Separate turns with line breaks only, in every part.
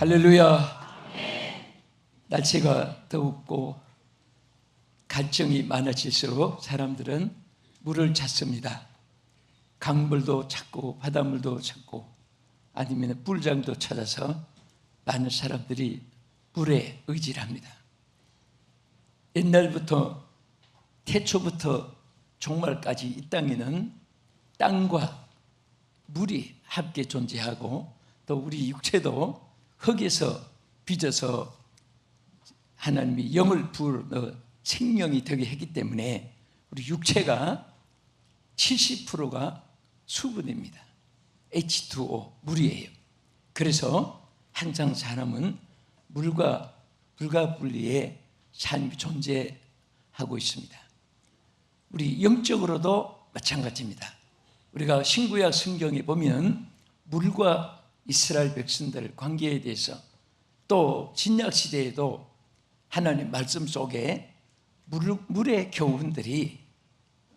할렐루야. 날씨가 덥고 갈증이 많아질수록 사람들은 물을 찾습니다. 강물도 찾고 바닷물도 찾고 아니면 뿔장도 찾아서 많은 사람들이 물에 의지를 합니다. 옛날부터 태초부터 종말까지 이 땅에는 땅과 물이 함께 존재하고 또 우리 육체도 흙에서 빚어서 하나님이 영을 부어 생명이 되게 했기 때문에 우리 육체가 70%가 수분입니다. H2O, 물이에요. 그래서 항상 사람은 물과 불가분리의 삶이 존재하고 있습니다. 우리 영적으로도 마찬가지입니다. 우리가 신구약 성경에 보면 물과 이스라엘 백성들 관계에 대해서 또 신약 시대에도 하나님 말씀 속에 물의 교훈들이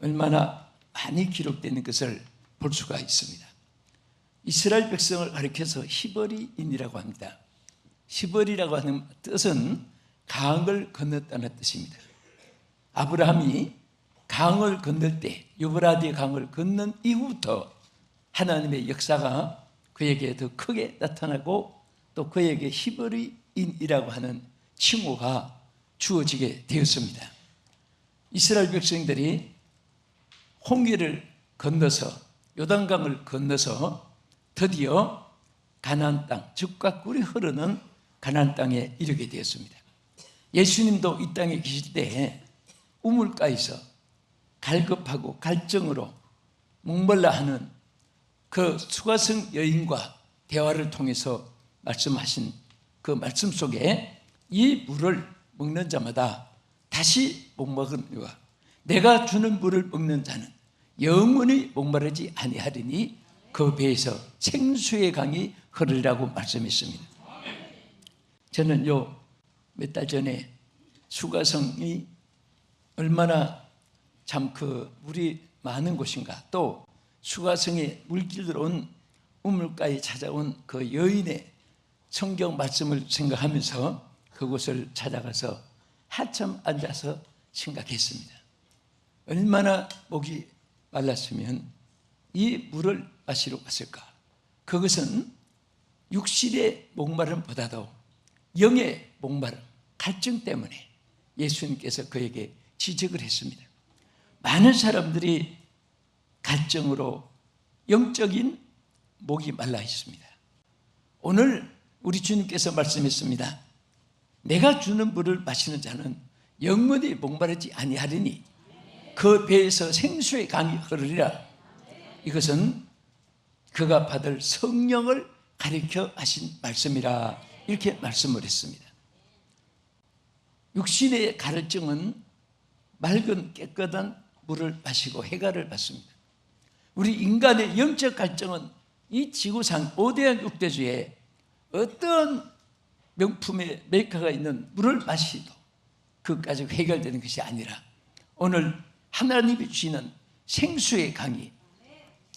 얼마나 많이 기록되는 것을 볼 수가 있습니다. 이스라엘 백성을 가리켜서 히브리인이라고 합니다. 히브리라고 하는 뜻은 강을 건넜다는 뜻입니다. 아브라함이 강을 건널 때 유브라디 강을 건넌 이후부터 하나님의 역사가 그에게 더 크게 나타나고 또 그에게 히브리인이라고 하는 칭호가 주어지게 되었습니다. 이스라엘 백성들이 홍해를 건너서 요단강을 건너서 드디어 가나안 땅, 즙과 꿀이 흐르는 가나안 땅에 이르게 되었습니다. 예수님도 이 땅에 계실 때 우물가에서 갈급하고 갈증으로 목말라 하는 그 수가성 여인과 대화를 통해서 말씀하신 그 말씀 속에 이 물을 먹는 자마다 다시 목마르니와 내가 주는 물을 먹는 자는 영원히 목마르지 아니하리니 그 배에서 생수의 강이 흐르리라고 말씀했습니다. 저는 몇 달 전에 수가성이 얼마나 참 물이 많은 곳인가, 또 수가성에 물길로 온 우물가에 찾아온 그 여인의 성경 말씀을 생각하면서 그곳을 찾아가서 한참 앉아서 생각했습니다. 얼마나 목이 말랐으면 이 물을 마시러 갔을까? 그것은 육신의 목마름보다도 영의 목마름, 갈증 때문에 예수님께서 그에게 지적을 했습니다. 많은 사람들이 갈증으로 영적인 목이 말라 있습니다. 오늘 우리 주님께서 말씀했습니다. 내가 주는 물을 마시는 자는 영원히 목마르지 아니하리니 그 배에서 생수의 강이 흐르리라. 이것은 그가 받을 성령을 가리켜 하신 말씀이라, 이렇게 말씀을 했습니다. 육신의 갈증은 맑은 깨끗한 물을 마시고 해가를 받습니다. 우리 인간의 영적 갈증은 이 지구상 오대한 육대주에 어떤 명품의 메이커가 있는 물을 마시도 그것까지 해결되는 것이 아니라 오늘 하나님이 주시는 생수의 강이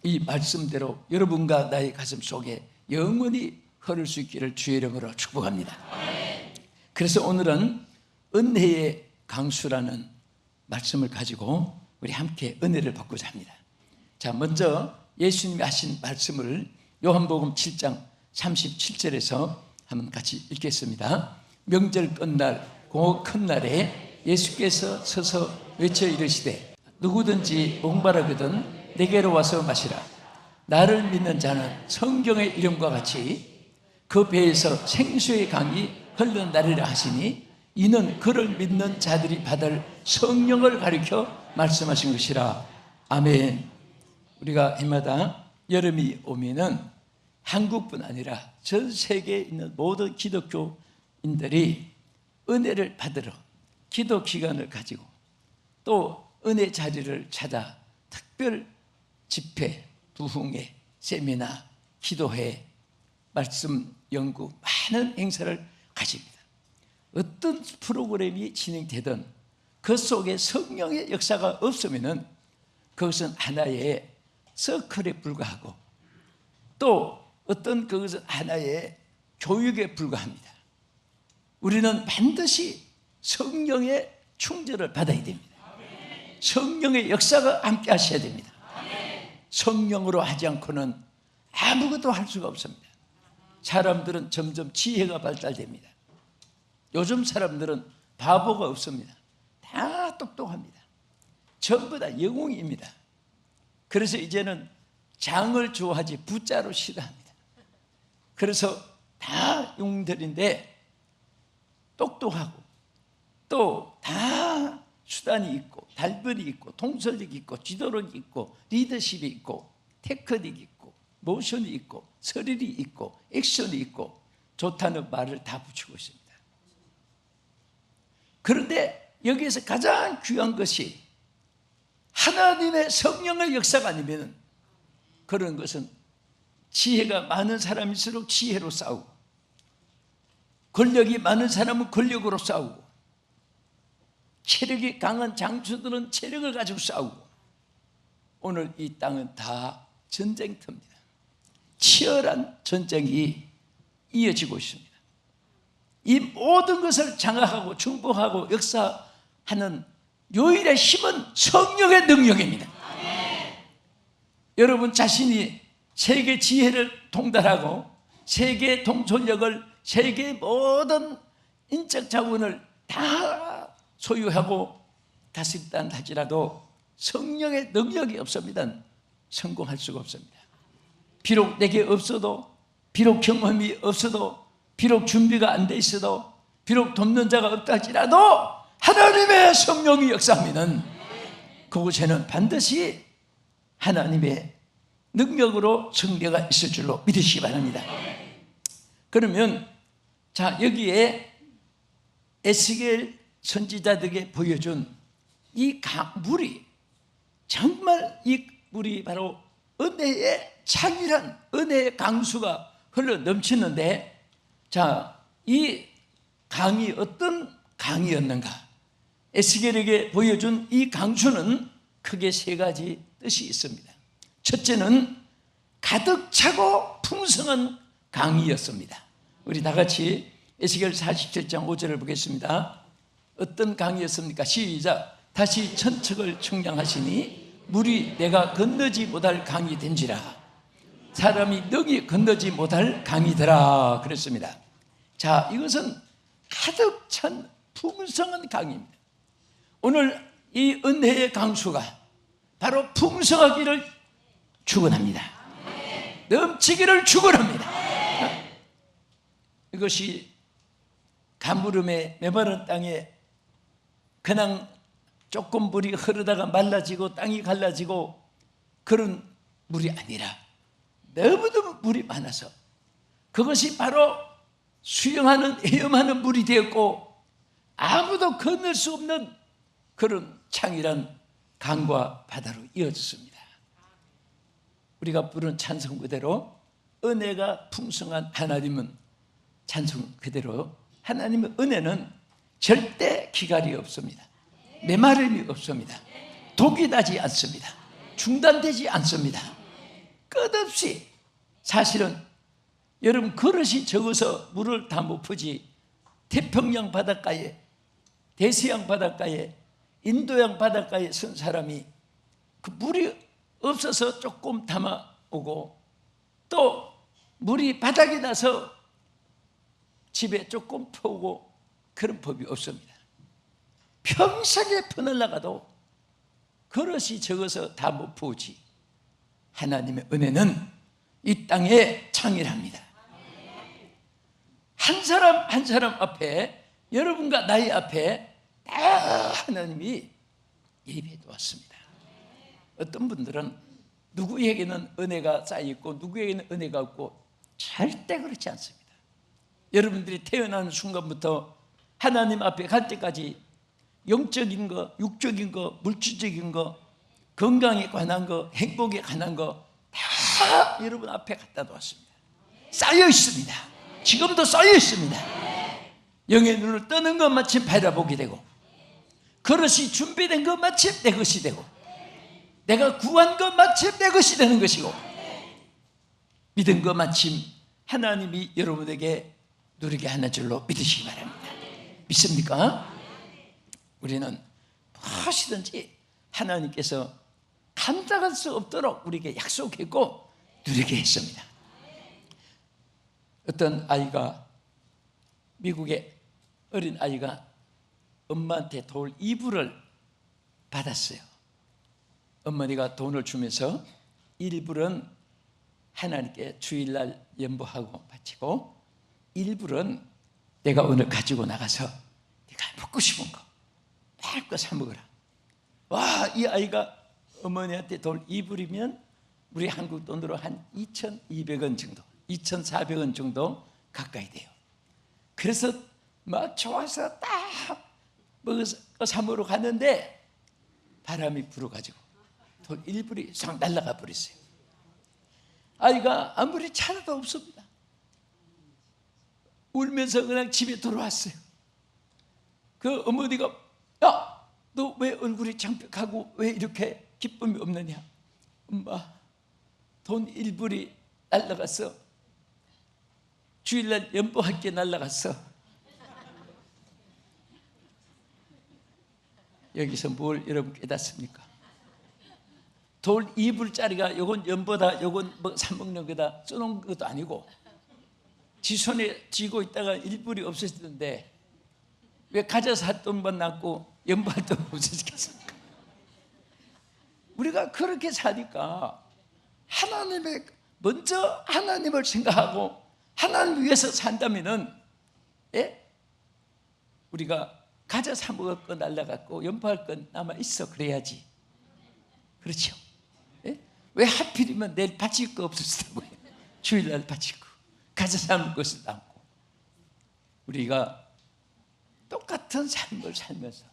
이 말씀대로 여러분과 나의 가슴 속에 영원히 흐를 수 있기를 주의 이름으로 축복합니다. 그래서 오늘은 은혜의 강수라는 말씀을 가지고 우리 함께 은혜를 받고자 합니다. 자, 먼저 예수님이 하신 말씀을 요한복음 7장 37절에서 한번 같이 읽겠습니다. 명절 끝날 그 큰 날에 예수께서 서서 외쳐 이르시되 누구든지 목마르거든 내게로 와서 마시라. 나를 믿는 자는 성경의 이름과 같이 그 배에서 생수의 강이 흘러나리라 하시니 이는 그를 믿는 자들이 받을 성령을 가리켜 말씀하신 것이라. 아멘. 우리가 해마다 여름이 오면은 한국뿐 아니라 전 세계에 있는 모든 기독교인들이 은혜를 받으러 기도 기간을 가지고 또 은혜 자리를 찾아 특별 집회, 부흥회, 세미나, 기도회, 말씀 연구 많은 행사를 가집니다. 어떤 프로그램이 진행되든 그 속에 성령의 역사가 없으면은 그것은 하나의 서클에 불과하고 또 어떤 그것은 하나의 교육에 불과합니다. 우리는 반드시 성령의 충전을 받아야 됩니다. 성령의 역사가 함께 하셔야 됩니다. 성령으로 하지 않고는 아무것도 할 수가 없습니다. 사람들은 점점 지혜가 발달됩니다. 요즘 사람들은 바보가 없습니다. 다 똑똑합니다. 전부 다 영웅입니다. 그래서 이제는 장을 좋아하지 부자로 싫어합니다. 그래서 다 용들인데 똑똑하고 또 다 수단이 있고 달변이 있고 통솔력이 있고 지도력이 있고 리더십이 있고 테크닉이 있고 모션이 있고 스릴이 있고 액션이 있고 좋다는 말을 다 붙이고 있습니다. 그런데 여기에서 가장 귀한 것이 하나님의 성령의 역사가 아니면 그런 것은 지혜가 많은 사람일수록 지혜로 싸우고 권력이 많은 사람은 권력으로 싸우고 체력이 강한 장수들은 체력을 가지고 싸우고 오늘 이 땅은 다 전쟁터입니다. 치열한 전쟁이 이어지고 있습니다. 이 모든 것을 장악하고 충복하고 역사하는 유일의 힘은 성령의 능력입니다. 여러분 자신이 세계 지혜를 통달하고 세계 통솔력을 세계 모든 인적 자원을 다 소유하고 다스린다 할지라도 성령의 능력이 없으면 성공할 수가 없습니다. 비록 내게 없어도, 비록 경험이 없어도, 비록 준비가 안 돼 있어도, 비록 돕는 자가 없다 할지라도 하나님의 성령이 역사하면 그곳에는 반드시 하나님의 능력으로 승리가 있을 줄로 믿으시기 바랍니다. 그러면 자 여기에 에스겔 선지자들에게 보여준 이 물이 정말 이 물이 바로 은혜의 창이란 은혜의 강수가 흘러 넘치는데 자 이 강이 어떤 강이었는가? 에스겔에게 보여준 이 강수는 크게 세 가지 뜻이 있습니다. 첫째는 가득 차고 풍성한 강이었습니다. 우리 다 같이 에스겔 47장 5절을 보겠습니다. 어떤 강이었습니까? 시작. 다시 천척을 청량하시니 물이 내가 건너지 못할 강이 된지라. 사람이 능히 건너지 못할 강이더라 그랬습니다. 자, 이것은 가득 찬 풍성한 강입니다. 오늘 이 은혜의 강수가 바로 풍성하기를 축원합니다. 넘치기를 축원합니다. 이것이 가물음에 메마른 땅에 그냥 조금 물이 흐르다가 말라지고 땅이 갈라지고 그런 물이 아니라 너무너무 물이 많아서 그것이 바로 수영하는 헤엄하는 물이 되었고 아무도 건널 수 없는 그런 창이란 강과 바다로 이어졌습니다. 우리가 부른 찬송 그대로 은혜가 풍성한 하나님은 찬송 그대로 하나님의 은혜는 절대 기갈이 없습니다. 메마름이 없습니다. 독이 나지 않습니다. 중단되지 않습니다. 끝없이 사실은 여러분 그릇이 적어서 물을 다 못 푸지 태평양 바닷가에 대서양 바닷가에 인도양 바닷가에 선 사람이 그 물이 없어서 조금 담아오고 또 물이 바닥이 나서 집에 조금 퍼오고 그런 법이 없습니다. 평생에 퍼내려가도 그릇이 적어서 다 못 퍼오지 하나님의 은혜는 이 땅에 창이랍니다. 한 사람 한 사람 앞에 여러분과 나의 앞에 다 하나님이 예배해 두었습니다. 어떤 분들은 누구에게는 은혜가 쌓여있고 누구에게는 은혜가 없고 절대 그렇지 않습니다. 여러분들이 태어나는 순간부터 하나님 앞에 갈 때까지 영적인 거, 육적인 거, 물질적인 거, 건강에 관한 거, 행복에 관한 거 다 여러분 앞에 갖다 놓았습니다. 쌓여 있습니다. 지금도 쌓여 있습니다. 영의 눈을 뜨는 것 마침 바라보게 되고 그릇이 준비된 것 마침 내 것이 되고 내가 구한 것 마침 내 것이 되는 것이고 믿은 것 마침 하나님이 여러분에게 누리게 하는 줄로 믿으시기 바랍니다. 믿습니까? 우리는 무엇이든지 하나님께서 감당할 수 없도록 우리에게 약속했고 누리게 했습니다. 어떤 아이가, 미국의 어린 아이가 엄마한테 돌 이불을 받았어요. 어머니가 돈을 주면서 일불은 하나님께 주일날 연보하고 바치고, 일불은 내가 오늘 가지고 나가서 네가 먹고 싶은 거 마음껏 사 먹어라. 와, 이 아이가 어머니한테 돌 이불이면 우리 한국 돈으로 한 2,200원 정도, 2,400원 정도 가까이 돼요. 그래서 막 좋아서 딱 먹어서 사 먹으러 갔는데 바람이 불어가지고 돌 일불이 싹 날아가 버렸어요. 아이가 아무리 찾아도 없습니다. 울면서 그냥 집에 돌아왔어요. 그 어머니가, 야, 너 왜 얼굴이 창백하고 왜 이렇게 기쁨이 없느냐? 엄마, 돈 일불이 날아갔어. 주일날 연보할게 날아갔어. 여기서 뭘 여러분 깨닫습니까? 돌 2불짜리가 요건 연보다, 요건 뭐 사먹는 거다 써놓은 것도 아니고, 지 손에 쥐고 있다가 1불이 없어지던데 왜 가져서 할 돈만 남고 연보할 돈 없어지겠습니까? 우리가 그렇게 사니까 하나님의, 먼저 하나님을 생각하고 하나님 위해서 산다면은, 예? 우리가 가져 사 먹을 거 날라갔고 연보할 건 남아 있어 그래야지. 그렇죠? 예? 왜 하필이면 내일 바칠 거 없었다고요? 주일날 바칠 거, 가져 사 먹을 것을 남고. 우리가 똑같은 삶을 살면서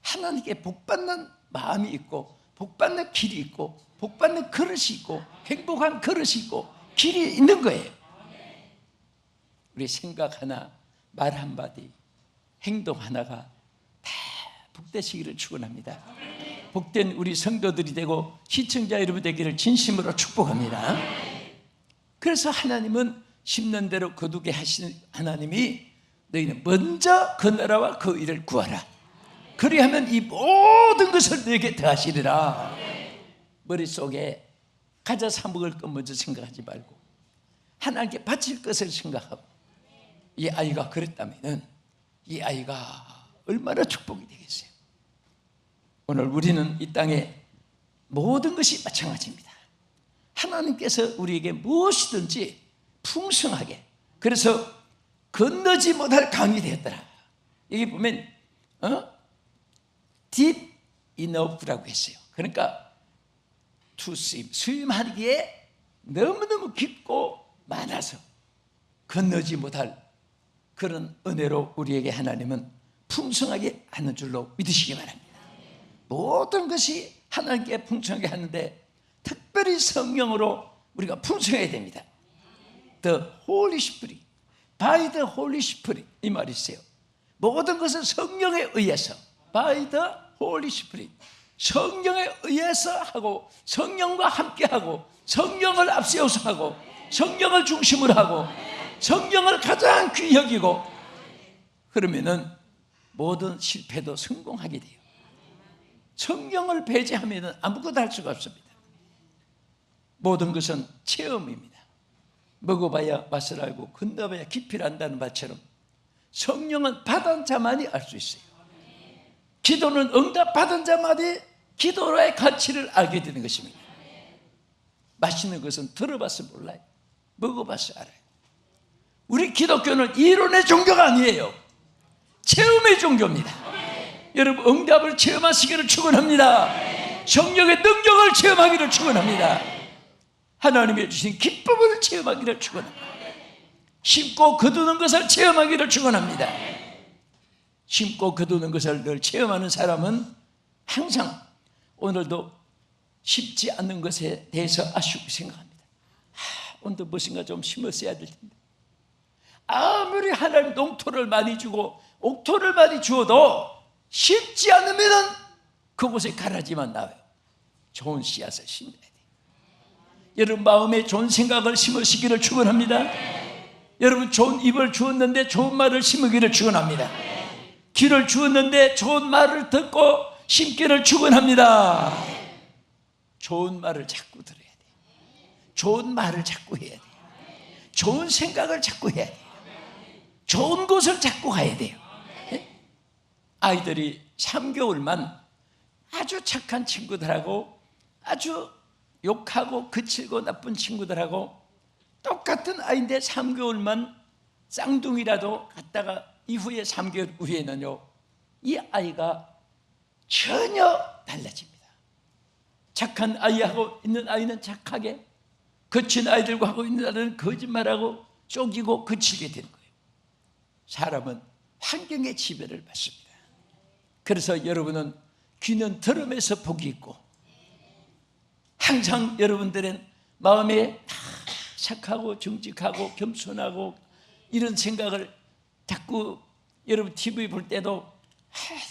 하나님께 복받는 마음이 있고, 복받는 길이 있고, 복받는 그릇이 있고, 행복한 그릇이 있고, 길이 있는 거예요. 우리 생각 하나, 말 한마디, 행동 하나가 다 복되시기를 축원합니다. 복된 우리 성도들이 되고 시청자 여러분 되기를 진심으로 축복합니다. 그래서 하나님은 심는 대로 거두게 하시는 하나님이, 너희는 먼저 그 나라와 그 일을 구하라. 그리하면 이 모든 것을 너에게 더하시리라. 머릿속에 가져 사 먹을 것 먼저 생각하지 말고 하나님께 바칠 것을 생각하고, 이 아이가 그랬다면 이 아이가 얼마나 축복이 되겠어요. 오늘 우리는 이 땅에 모든 것이 마찬가지입니다. 하나님께서 우리에게 무엇이든지 풍성하게, 그래서 건너지 못할 강이 되었더라. 여기 보면 deep enough라고 했어요. 그러니까 to swim, 수임하기에 너무너무 깊고 많아서 건너지 못할 그런 은혜로 우리에게 하나님은 풍성하게 하는 줄로 믿으시기 바랍니다. 모든 것이 하나님께 풍성하게 하는데 특별히 성령으로 우리가 풍성해야 됩니다. The Holy Spirit, by the Holy Spirit, 이 말이 있어요. 모든 것은 성령에 의해서, by the Holy Spirit, 성령에 의해서 하고, 성령과 함께하고, 성령을 앞세워서 하고, 성령을 중심으로 하고, 성령을 가장 귀히 여기고, 그러면은 모든 실패도 성공하게 돼요. 성령을 배제하면은 아무것도 할 수가 없습니다. 모든 것은 체험입니다. 먹어봐야 맛을 알고 건너봐야 깊이를 안다는 말처럼 성령은 받은 자만이 알 수 있어요. 기도는 응답받은 자만이 기도의 가치를 알게 되는 것입니다. 맛있는 것은 들어봐서 몰라요. 먹어봐서 알아요. 우리 기독교는 이론의 종교가 아니에요. 체험의 종교입니다. 여러분, 응답을 체험하시기를 축원합니다. 성령의 능력을 체험하기를 축원합니다. 하나님이 주신 기쁨을 체험하기를 축원합니다. 심고 거두는 것을 체험하기를 축원합니다. 심고 거두는 것을 늘 체험하는 사람은 항상 오늘도 쉽지 않는 것에 대해서 아쉽게 생각합니다. 오늘도 무엇인가 좀 심었어야 될 텐데. 아무리 하나님 농토를 많이 주고 옥토를 많이 주어도 쉽지 않으면 그곳에 가라지만 나와요. 좋은 씨앗을 심어야 돼요. 여러분 마음에 좋은 생각을 심으시기를 축원합니다. 여러분 좋은 입을 주었는데 좋은 말을 심으기를 축원합니다. 귀를 주었는데 좋은 말을 듣고 심기를 축원합니다. 좋은 말을 자꾸 들어야 돼요. 좋은 말을 자꾸 해야 돼요. 좋은 생각을 자꾸 해야 돼요. 좋은 곳을 자꾸 가야 돼요. 아이들이 3개월만 아주 착한 친구들하고 아주 욕하고 거칠고 나쁜 친구들하고 똑같은 아이인데 3개월만 쌍둥이라도 갔다가 이후에 3개월 후에는요, 이 아이가 전혀 달라집니다. 착한 아이하고 있는 아이는 착하게, 거친 아이들과 하고 있는 아이는 거짓말하고 쪼기고 거칠게 되는 거예요. 사람은 환경의 지배를 받습니다. 그래서 여러분은 귀는 들음에서 복이 있고, 항상 여러분들은 마음에 착하고 정직하고 겸손하고 이런 생각을 자꾸 여러분 TV 볼 때도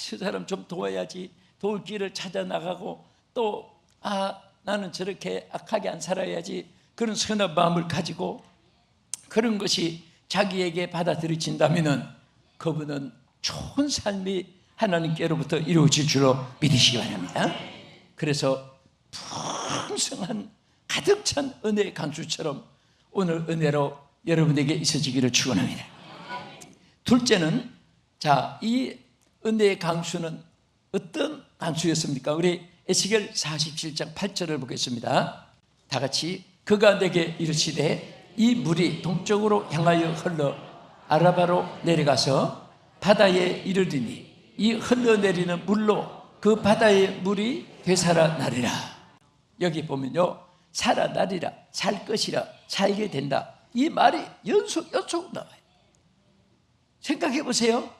저 사람 좀 도와야지, 도울 길을 찾아 나가고, 또 나는 저렇게 악하게 안 살아야지, 그런 선한 마음을 가지고 그런 것이 자기에게 받아들여진다면 그분은 좋은 삶이 하나님께로부터 이루어질 줄로 믿으시기 바랍니다. 그래서 풍성한 가득 찬 은혜의 강수처럼 오늘 은혜로 여러분에게 있어지기를 축원합니다. 둘째는, 이 은혜의 강수는 어떤 강수였습니까? 우리 에스겔 47장 8절을 보겠습니다. 다 같이, 그가 내게 이르시되 이 물이 동쪽으로 향하여 흘러 아라바로 내려가서 바다에 이르리니 이 흘러내리는 물로 그 바다의 물이 되살아나리라. 여기 보면요, 살아나리라, 살 것이라, 살게 된다, 이 말이 연속 나와요. 생각해 보세요.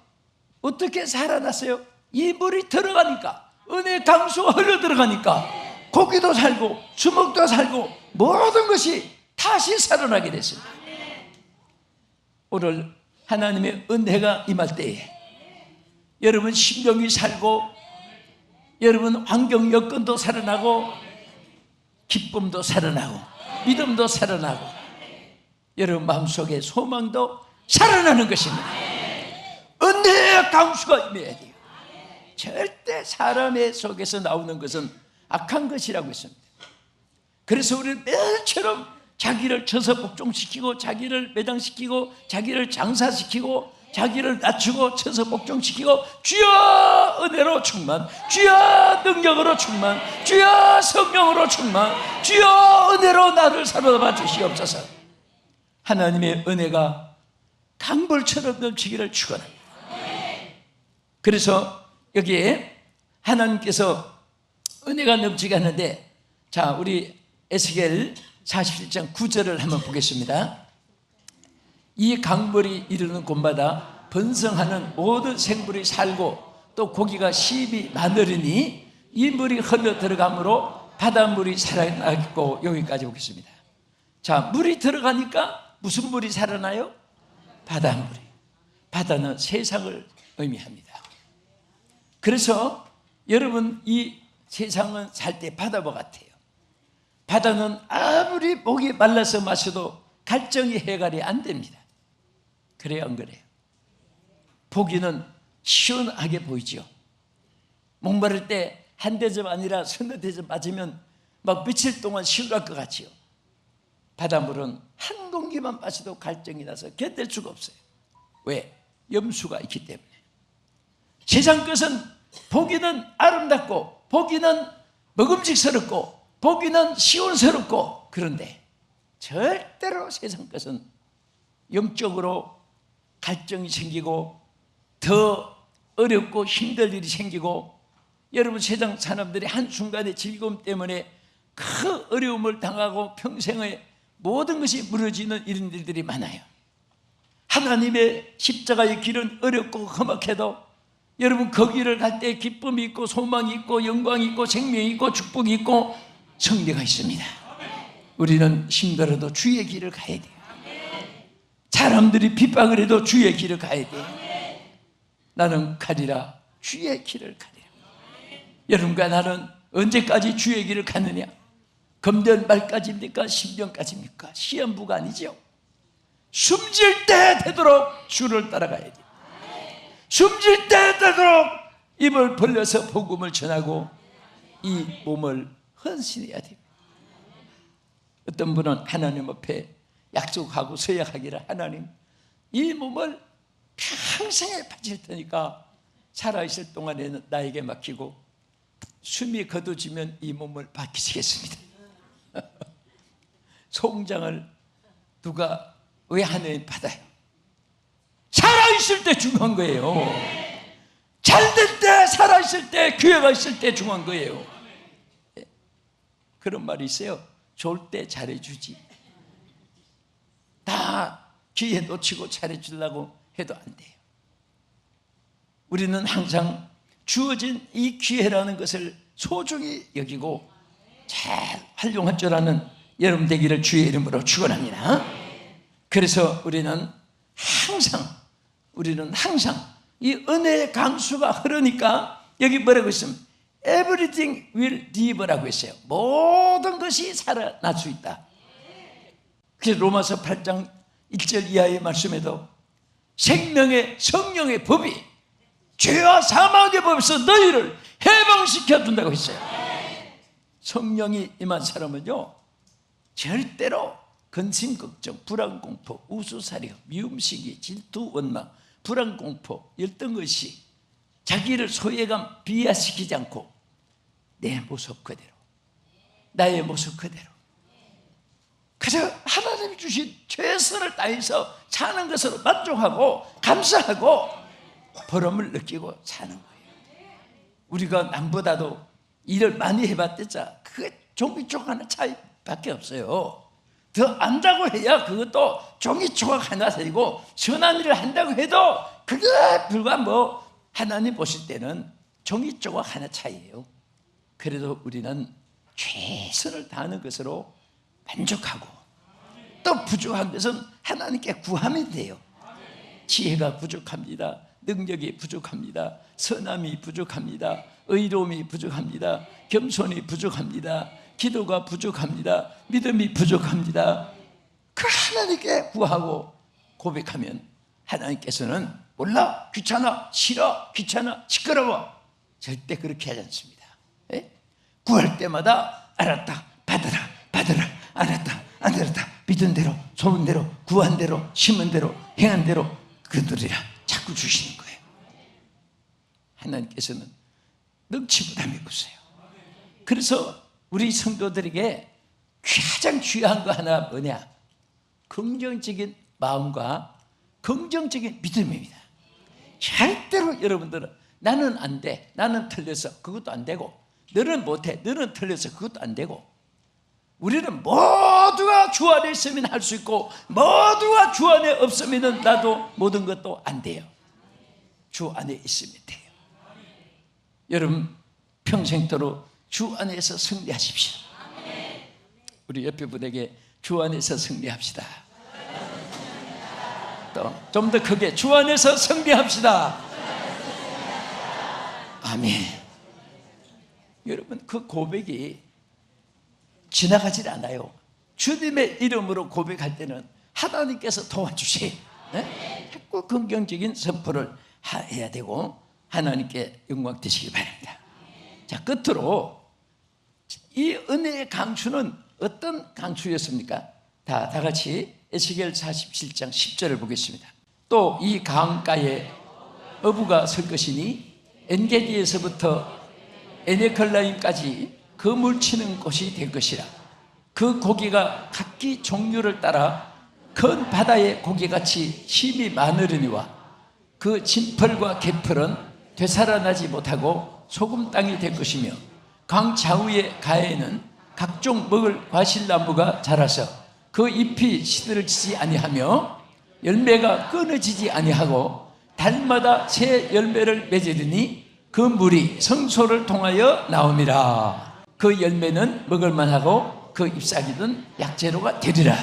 어떻게 살아났어요? 이 물이 들어가니까, 은혜의 강수가 흘러 들어가니까 고기도 살고 주먹도 살고 모든 것이 다시 살아나게 됐습니다. 오늘 하나님의 은혜가 임할 때에 여러분 심령이 살고, 여러분 환경 여건도 살아나고, 기쁨도 살아나고, 믿음도 살아나고, 여러분 마음속에 소망도 살아나는 것입니다. 은혜의 강수가 임해야 돼요. 절대 사람의 속에서 나오는 것은 악한 것이라고 했습니다. 그래서 우리는 매일처럼 자기를 쳐서 복종시키고, 자기를 매장시키고, 자기를 장사시키고, 자기를 낮추고 쳐서 복종시키고, 주여 은혜로 충만, 주여 능력으로 충만, 주여 성령으로 충만, 주여 은혜로 나를 사로잡아 주시옵소서. 하나님의 은혜가 강물처럼 넘치기를 축원합니다. 그래서 여기에 하나님께서 은혜가 넘치게 하는데, 자, 우리 에스겔 41장 9절을 한번 보겠습니다. 이 강물이 이르는 곳마다 번성하는 모든 생물이 살고 또 고기가 심히 많으리니 이 물이 흘러 들어가므로 바닷물이 살아나겠고. 여기까지 보겠습니다. 자, 물이 들어가니까 무슨 물이 살아나요? 바닷물이. 바다는 세상을 의미합니다. 그래서 여러분, 이 세상은 살 때 바다와 같아요. 바다는 아무리 목이 말라서 마셔도 갈증이 해결이 안 됩니다. 그래요, 안 그래요? 보기는 시원하게 보이죠. 목마를 때 한 대접 아니라 서너 대접 맞으면 막 며칠 동안 시원할 것 같지요. 바닷물은 한 공기만 마셔도 갈증이 나서 견딜 수가 없어요. 왜? 염수가 있기 때문에. 세상 것은 보기는 아름답고, 보기는 먹음직스럽고, 보기는 시원스럽고, 그런데 절대로 세상 것은 영적으로 갈증이 생기고 더 어렵고 힘들 일이 생기고, 여러분 세상 사람들이 한순간의 즐거움 때문에 큰 어려움을 당하고 평생의 모든 것이 무너지는 이런 일들이 많아요. 하나님의 십자가의 길은 어렵고 험악해도 여러분 그 길을 갈 때 기쁨이 있고 소망이 있고 영광이 있고 생명이 있고 축복이 있고 승리가 있습니다. 우리는 힘들어도 주의 길을 가야 돼요. 사람들이 핍박을 해도 주의 길을 가야 돼요. 나는 가리라, 주의 길을 가리라. 여러분과 나는 언제까지 주의 길을 가느냐? 금년 말까지입니까? 10년까지입니까? 시한부가 아니죠. 숨질 때 되도록 주를 따라가야 돼요. 숨질 때 되도록 입을 벌려서 복음을 전하고 이 몸을 헌신해야 돼요. 어떤 분은 하나님 앞에 약속하고 서약하기를, 하나님 이 몸을 평생에 바칠 테니까 살아있을 동안에는 나에게 맡기고 숨이 거둬지면 이 몸을 바치겠습니다. 송장을 누가 왜 하나님 받아요? 살아있을 때 중요한 거예요. 잘될 때, 살아있을 때, 기회가 있을 때 중요한 거예요. 그런 말이 있어요. 좋을 때 잘해주지, 다 기회 놓치고 잘해주려고 해도 안 돼요. 우리는 항상 주어진 이 기회라는 것을 소중히 여기고 잘 활용할 줄 아는 여러분 되기를 주의 이름으로 축원합니다. 그래서 우리는 항상 이 은혜의 강수가 흐르니까 여기 뭐라고 있으면 Everything will live라고 했어요. 모든 것이 살아날 수 있다. 그래서 로마서 8장 1절 이하의 말씀에도 생명의 성령의 법이 죄와 사망의 법에서 너희를 해방시켜 준다고 했어요. 성령이 임한 사람은요, 절대로 근심 걱정, 불안 공포, 우수사려, 미움시기, 질투 원망, 불안 공포, 열등의식, 자기를 소외감 비하시키지 않고 내 모습 그대로, 나의 모습 그대로, 그래서 하나님이 주신 최선을 다해서 사는 것으로 만족하고 감사하고 보람을 느끼고 사는 거예요. 우리가 남보다도 일을 많이 해봤대자 그게 종이 조각 하나 차이밖에 없어요. 더 안다고 해야 그것도 종이 조각 하나 차이고, 선한 일을 한다고 해도 그게 불과 하나님 보실 때는 종이 조각 하나 차이예요. 그래도 우리는 최선을 다하는 것으로 만족하고, 또 부족한 것은 하나님께 구하면 돼요. 지혜가 부족합니다. 능력이 부족합니다. 선함이 부족합니다. 의로움이 부족합니다. 겸손이 부족합니다. 기도가 부족합니다. 믿음이 부족합니다. 그 하나님께 구하고 고백하면 하나님께서는 몰라, 귀찮아, 싫어, 귀찮아, 시끄러워, 절대 그렇게 하지 않습니다. 에? 구할 때마다 알았다, 받으라, 받으라, 알았다, 안 알았다, 믿은 대로, 소문 대로, 구한 대로, 심은 대로, 행한 대로 그들이라 자꾸 주시는 거예요. 하나님께서는 능치보다 믿으세요. 그래서 우리 성도들에게 가장 중요한 거 하나 뭐냐? 긍정적인 마음과 긍정적인 믿음입니다. 절대로 여러분들은 나는 안 돼, 나는 틀려서 그것도 안 되고, 너는 못해, 너는 틀려서 그것도 안 되고, 우리는 모두가 주 안에 있으면 할 수 있고, 모두가 주 안에 없으면 나도 모든 것도 안 돼요. 주 안에 있으면 돼요. 여러분 평생도록 주 안에서 승리하십시오. 우리 옆에 분에게 주 안에서 승리합시다. 또 좀 더 크게 주 안에서 승리합시다. 아멘. 여러분 그 고백이 지나가질 않아요. 주님의 이름으로 고백할 때는 하나님께서 도와주세요. 네? 자꾸 긍정적인 선포를 해야 되고 하나님께 영광 되시기 바랍니다. 자, 끝으로 이 은혜의 강수는 어떤 강수였습니까? 다 같이 에스겔 47장 10절을 보겠습니다. 또 이 강가에 어부가 설 것이니 엔게디에서부터 에네컬라임까지 그물 치는 곳이 될 것이라. 그 고기가 각기 종류를 따라 큰 바다의 고기같이 힘이 많으려니와 그 진펄과 개펄은 되살아나지 못하고 소금 땅이 될 것이며 강 좌우의 가에는 각종 먹을 과실나무가 자라서 그 잎이 시들어지지 아니하며 열매가 끊어지지 아니하고 달마다 새 열매를 맺으리니 그 물이 성소를 통하여 나옵니다. 그 열매는 먹을만하고 그 잎사귀는 약재료가 되리라.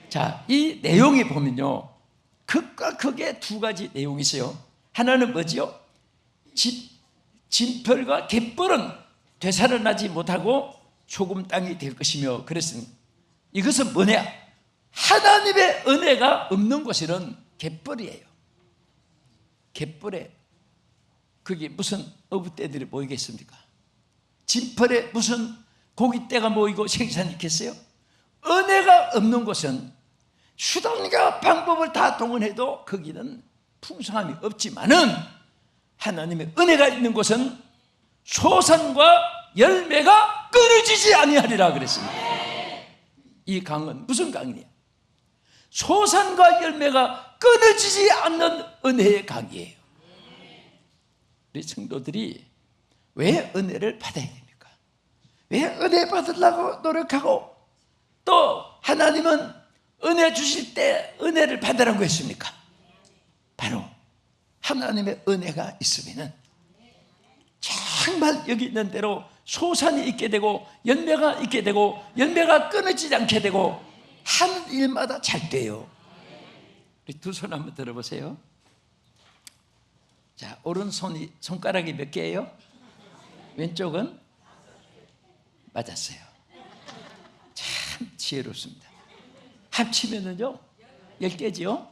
자, 이 내용이 보면요, 극과 극의 두 가지 내용이 있어요. 하나는 뭐지요? 진펄과 갯벌은 되살아나지 못하고 소금 땅이 될 것이며 그랬습니다. 이것은 뭐냐? 하나님의 은혜가 없는 곳에는 갯벌이에요. 갯벌에 거기 무슨 어부떼들이 모이겠습니까? 진펄에 무슨 고깃대가 모이고 생산이 있겠어요? 은혜가 없는 곳은 수단과 방법을 다 동원해도 거기는 풍성함이 없지만은 하나님의 은혜가 있는 곳은 소산과 열매가 끊어지지 아니하리라 그랬습니다. 이 강은 무슨 강이냐? 소산과 열매가 끊어지지 않는 은혜의 강이에요. 우리 성도들이 왜 은혜를 받아야 됩니까? 왜 은혜 받으려고 노력하고 또 하나님은 은혜 주실 때 은혜를 받으라고 했습니까? 바로 하나님의 은혜가 있으면 정말 여기 있는 대로 소산이 있게 되고 열매가 있게 되고 열매가 끊어지지 않게 되고 하는 일마다 잘 돼요. 우리 두 손 한번 들어보세요. 자, 오른손이 손가락이 몇 개예요? 왼쪽은? 맞았어요. 참 지혜롭습니다. 합치면은요 10개지요.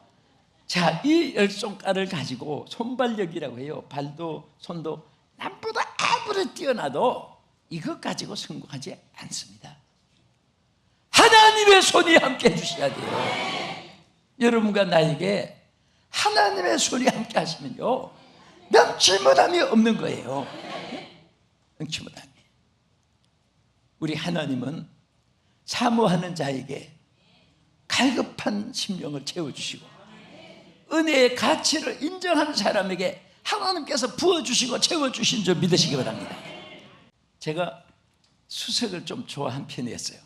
자, 이 10손가락을 가지고 손발력이라고 해요. 발도 손도 남보다 아무리 뛰어나도 이것 가지고 성공하지 않습니다. 하나님의 손이 함께 해주셔야 돼요. 여러분과 나에게 하나님의 손이 함께 하시면요 넘치무담이 없는 거예요. 넘치무담이. 우리 하나님은 사모하는 자에게 갈급한 심령을 채워주시고 은혜의 가치를 인정하는 사람에게 하나님께서 부어주시고 채워주신 줄 믿으시기 바랍니다. 제가 수석을 좀 좋아한 편이었어요.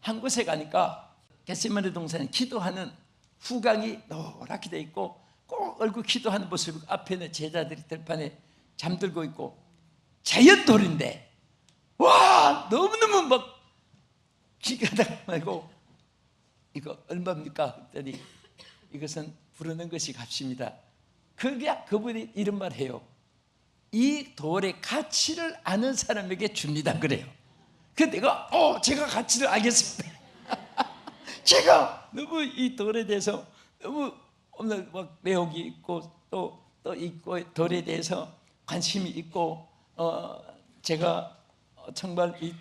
한 곳에 가니까 겟세마네 동산에 기도하는 후강이 노랗게 돼 있고 꼭 얼굴 기도하는 모습, 앞에는 제자들이 들판에 잠들고 있고 자연돌인데 와 너무너무 막 기가다 말고 이거 얼마입니까? 그랬더니 이것은 부르는 것이 값입니다. 그분이 이런 말 해요. 이 돌의 가치를 아는 사람에게 줍니다 그래요. 그래서 내가 제가 가치를 알겠습니다. 제가 너무 이 돌에 대해서 너무 오늘 막 매혹이 있고 또 있고 돌에 대해서 관심이 있고 제가 정말 이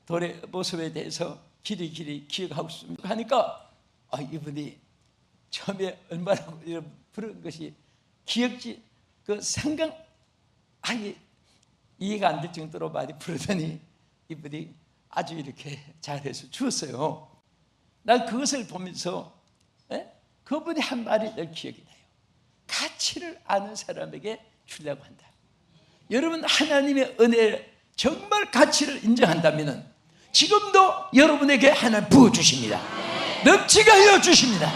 돌의 모습에 대해서 길이 기억하고 싶습니다 하니까 이분이 처음에 얼마나 부른 것이 기억지 생각 이해가 안 될 정도로 많이 부르더니 이분이 아주 이렇게 잘해서 주었어요. 난 그것을 보면서 그분이 한 말이 늘 기억이 나요. 가치를 아는 사람에게 주려고 한다. 여러분 하나님의 은혜 정말 가치를 인정한다면 지금도 여러분에게 하나님 부어주십니다. 넘치게 하여 주십니다.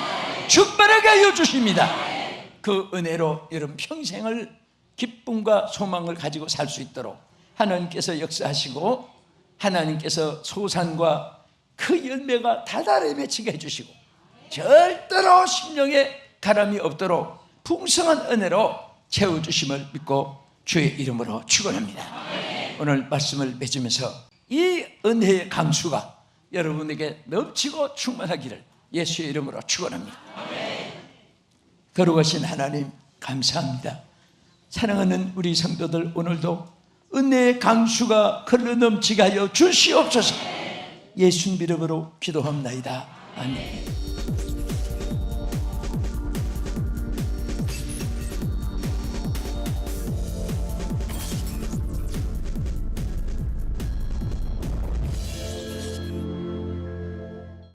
충만하게 하여 주십니다. 그 은혜로 여러분 평생을 기쁨과 소망을 가지고 살 수 있도록 하나님께서 역사하시고 하나님께서 소산과 그 열매가 다달이 맺히게 해주시고 절대로 심령에 가람이 없도록 풍성한 은혜로 채워주심을 믿고 주의 이름으로 축원합니다. 오늘 말씀을 맺으면서 이 은혜의 강수가 여러분에게 넘치고 충만하기를 예수의 이름으로 축원합니다. 거룩하신 하나님 감사합니다. 사랑하는 우리 성도들 오늘도 은혜의 강수가 흘러넘치게 하여 주시옵소서. 예수님 이름으로 기도합나이다. 아멘.